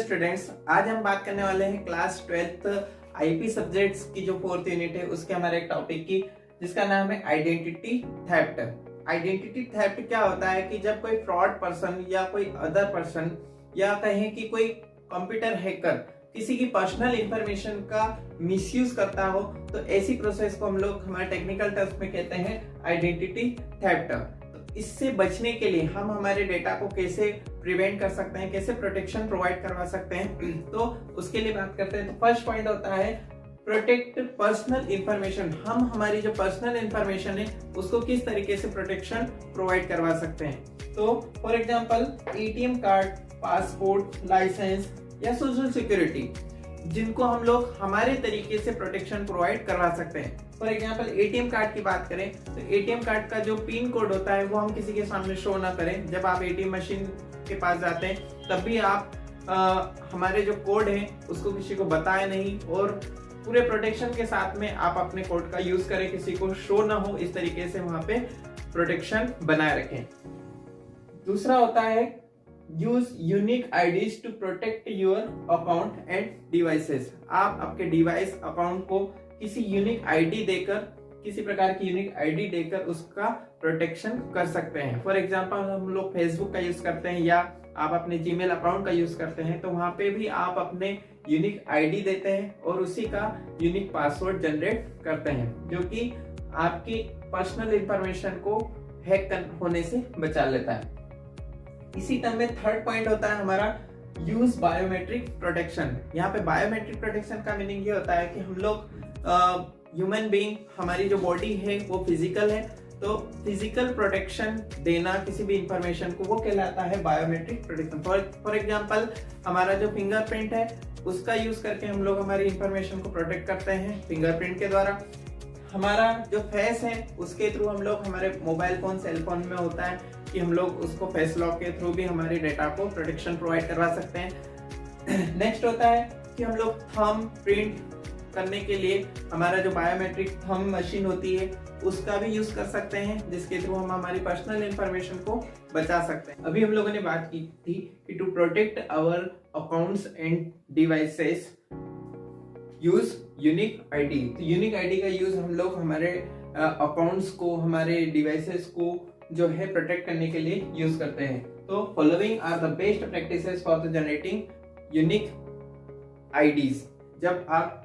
Students, आज हम बात करने वाले हैं क्लास 12th आईपी सब्जेक्ट्स की जो 4th यूनिट है उसके हमारे एक टॉपिक की, जिसका नाम है आइडेंटिटी थेफ्ट। आइडेंटिटी थेफ्ट क्या होता है कि जब कोई फ्रॉड पर्सन या कोई अदर पर्सन या कहें कि कोई कंप्यूटर हैकर किसी की पर्सनल इंफॉर्मेशन का मिसयूज करता हो, तो ऐसी प्रोसेस को हम लोग हमारे टेक्निकल टर्म्स में कहते हैं आइडेंटिटी थेफ्ट। इससे बचने के लिए हम हमारे डेटा को कैसे प्रिवेंट कर सकते हैं, कैसे प्रोटेक्शन प्रोवाइड करवा सकते हैं, तो उसके लिए बात करते हैं। तो फर्स्ट पॉइंट होता है प्रोटेक्ट पर्सनल इंफॉर्मेशन। हम हमारी जो पर्सनल इंफॉर्मेशन है उसको किस तरीके से प्रोटेक्शन प्रोवाइड करवा सकते हैं। तो for example ATM card, passport, license या सोशल सिक्योरिटी, जिनको हम लोग हमारे तरीके से प्रोटेक्शन प्रोवाइड करवा सकते हैं। फॉर एग्जांपल एटीएम कार्ड की बात करें तो एटीएम कार्ड का जो पिन कोड होता है वो हम किसी के सामने शो ना करें। जब आप एटीएम मशीन के पास जाते हैं तब भी आप हमारे जो कोड है उसको किसी को बताएं नहीं, और पूरे प्रोटेक्शन के साथ में आप अपने कोड का यूज करें, किसी को शो ना हो, इस तरीके से वहां पे प्रोटेक्शन बनाए रखें। दूसरा होता है use unique IDs to protect your account and devices. आप आपके डिवाइस अकाउंट को किसी यूनिक आईडी देकर, किसी प्रकार की यूनिक आईडी देकर उसका प्रोटेक्शन कर सकते हैं। फॉर एग्जांपल हम लोग फेसबुक का यूज करते हैं या आप अपने जीमेल अकाउंट का यूज करते हैं, तो वहां पे भी आप अपने यूनिक आईडी देते हैं और उसी का यूनिक पासवर्ड जनरेट करते हैं, जो कि आपकी पर्सनल इंफॉर्मेशन को हैक होने से बचा लेता है। इसी टर्म में थर्ड पॉइंट होता है हमारा यूज बायोमेट्रिक प्रोटेक्शन। यहाँ पे बायोमेट्रिक प्रोटेक्शन का मीनिंग ये होता है कि हम लोग ह्यूमन बीइंग, हमारी जो बॉडी है वो फिजिकल है, तो फिजिकल प्रोटेक्शन देना किसी भी इंफॉर्मेशन को वो कहलाता है बायोमेट्रिक प्रोटेक्शन। फॉर एग्जांपल हमारा जो फिंगरप्रिंट है उसका यूज करके हम लोग हमारी इंफॉर्मेशन को प्रोटेक्ट करते हैं फिंगरप्रिंट के द्वारा। हमारा जो फेस है उसके थ्रू हम लोग, हमारे मोबाइल फोन, सेल फोन में होता है कि हम लोग उसको फेस लॉक के थ्रू भी हमारे डेटा को प्रोटेक्शन प्रोवाइड करवा सकते हैं। नेक्स्ट होता है कि हम लोग थंब प्रिंट करने के लिए हमारा जो बायोमेट्रिक थंब मशीन होती है उसका भी यूज कर सकते हैं, जिसके थ्रू हम हमारी पर्सनल इंफॉर्मेशन को बचा सकते हैं। अभी हम लोगों ने बात की थी कि to protect our accounts and devices use unique ID. तो यूनिक आईडी का यूज हम लोग हमारे अकाउंट्स को, हमारे डिवाइसेस को जो है प्रोटेक्ट करने के लिए यूज करते हैं। तो following are the best practices for the generating unique IDs. जब आप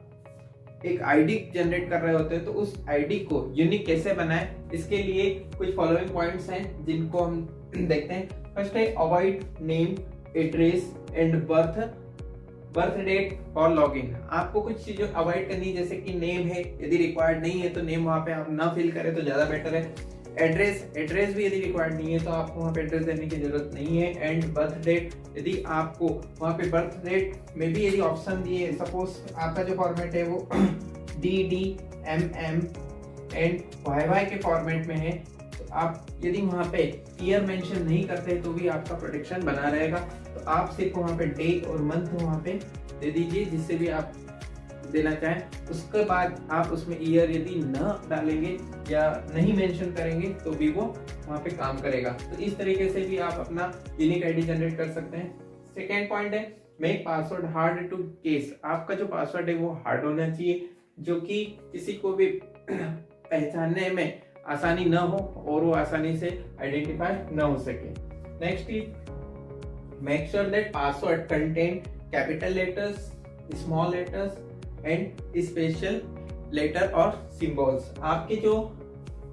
एक आईडी जनरेट कर रहे होते हैं तो उस आईडी को यूनिक कैसे बनाएं, इसके लिए कुछ फॉलोइंग पॉइंट्स हैं जिनको हम देखते हैं। फर्स्ट है avoid name, address and birth date for login. आपको कुछ चीजें अवॉइड करनी, जैसे कि नेम है, यदि रिक्वायर्ड नहीं है तो नेम वहां पे आप ना फिल करें तो ज्यादा बेटर है। एड्रेस भी यदि रिक्वायर्ड नहीं है तो आपको वहाँ पे एड्रेस देने की जरूरत नहीं है। एंड बर्थ डेट, यदि आपको वहाँ पे बर्थ डेट में भी यदि ऑप्शन दिए, सपोज आपका जो फॉर्मेट है वो DD, MM एंड YY के फॉर्मेट में है, तो आप यदि वहाँ पे ईयर मेंशन नहीं करते तो भी आपका प्रोटेक्शन बना रहेगा। तो आप सिर्फ वहाँ पे डे और मंथ वहाँ पे दे दीजिए, जिससे भी आप देना चाहें। उसके बाद आप उसमें ईयर यदि न डालेंगे या नहीं मेंशन करेंगे तो भी वो वहाँ पे काम करेगा। तो इस तरीके से भी आप अपना यूनिक आईडी जनरेट कर सकते हैं। सेकेंड पॉइंट है make password hard to guess. आपका जो पासवर्ड है वो हार्ड होना चाहिए, जो कि किसी को भी पहचानने में आसानी न हो और वो आसानी से आइडेंटिफाई न हो सके। Next is make sure that password contain capital letters, small letters and special letter और सिंबल्स। आपके जो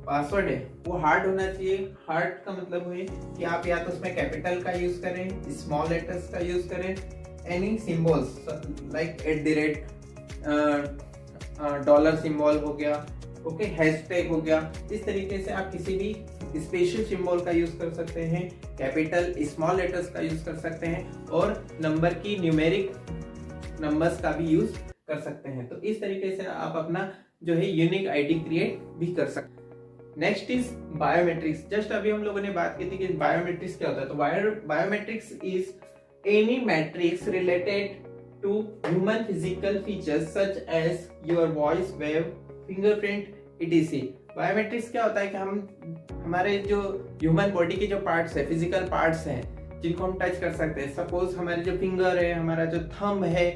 पासवर्ड है वो हार्ड होना चाहिए। हार्ड का मतलब है कि आप या तो उसमें कैपिटल का यूज करें, स्मॉल लेटर्स का यूज करें, any symbols like @ dollar symbol हो गया, ओके, हैशटैग हो गया। इस तरीके से आप किसी भी स्पेशल सिंबल का यूज कर सकते हैं, कैपिटल स्मॉल लेटर्स का यूज कर सकते हैं और नंबर की न्यूमेरिक नंबर्स का भी यूज कर सकते हैं। तो इस तरीके से आप अपना जो है यूनिक आईडी क्रिएट भी कर सकते हैं। Next is biometrics. जस्ट अभी हम लोगों ने बात की थी कि बायोमेट्रिक्स क्या होता है। तो biometrics is any matrix related to human physical features such as your voice, wave, fingerprint, etc। Biometrics क्या होता है कि हम हमारे जो ह्यूमन बॉडी के जो पार्ट्स है, फिजिकल पार्ट्स हैं, जिनको हम टच कर सकते हैं। सपोज हमारे जो फिंगर है, हमारा जो थंब है,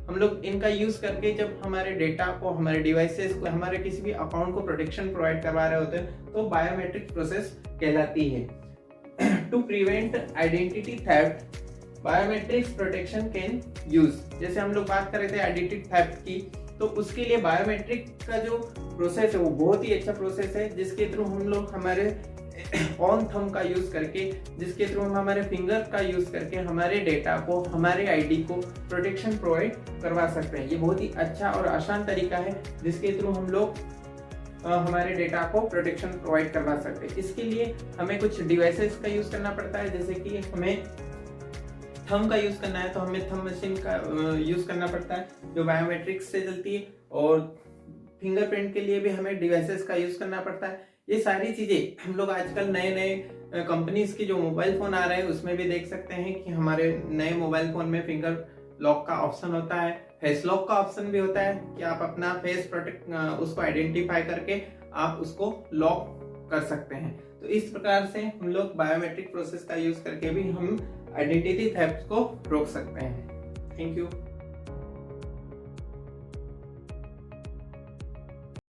हम लोग इनका यूज करके जब हमारे डेटा को, हमारे डिवाइसेस को, हमारे किसी भी अकाउंट को प्रोटेक्शन प्रोवाइड करवा रहे होते हैं तो बायोमेट्रिक प्रोसेस कहलाती है। To prevent identity theft biometrics protection can use. जैसे हम लोग बात कर रहे थे आइडेंटिटी थेफ्ट की, तो उसके लिए बायोमेट्रिक का जो प्रोसेस है वो बहुत ही अच्छा प्रोसेस है, जिसके थ्रू हम लोग हमारे ऑन थंब का यूज करके, जिसके थ्रू हम हमारे फिंगर का यूज करके हमारे डेटा को, हमारे आईडी को प्रोटेक्शन प्रोवाइड करवा सकते हैं। ये बहुत ही अच्छा और आसान तरीका है जिसके थ्रू हम लोग हमारे डेटा को प्रोटेक्शन प्रोवाइड करवा सकते हैं। इसके लिए हमें कुछ डिवाइसेस का यूज करना पड़ता है, जैसे कि हमें थंब का यूज करना है तो हमें थंब मशीन का यूज करना पड़ता है जो बायोमेट्रिक्स से चलती है, और फिंगरप्रिंट के लिए भी हमें डिवाइसेस का यूज करना पड़ता है। ये सारी चीजें हम लोग आजकल नए नए कंपनीज के जो मोबाइल फोन आ रहे हैं उसमें भी देख सकते हैं कि हमारे नए मोबाइल फोन में फिंगर लॉक का ऑप्शन होता है, फेस लॉक का ऑप्शन भी होता है कि आप अपना फेस प्रोटेक्ट उसको आइडेंटिफाई करके आप उसको लॉक कर सकते हैं। तो इस प्रकार से हम लोग बायोमेट्रिक प्रोसेस का यूज करके भी हम आइडेंटिटी थेफ्ट को रोक सकते हैं। Thank you.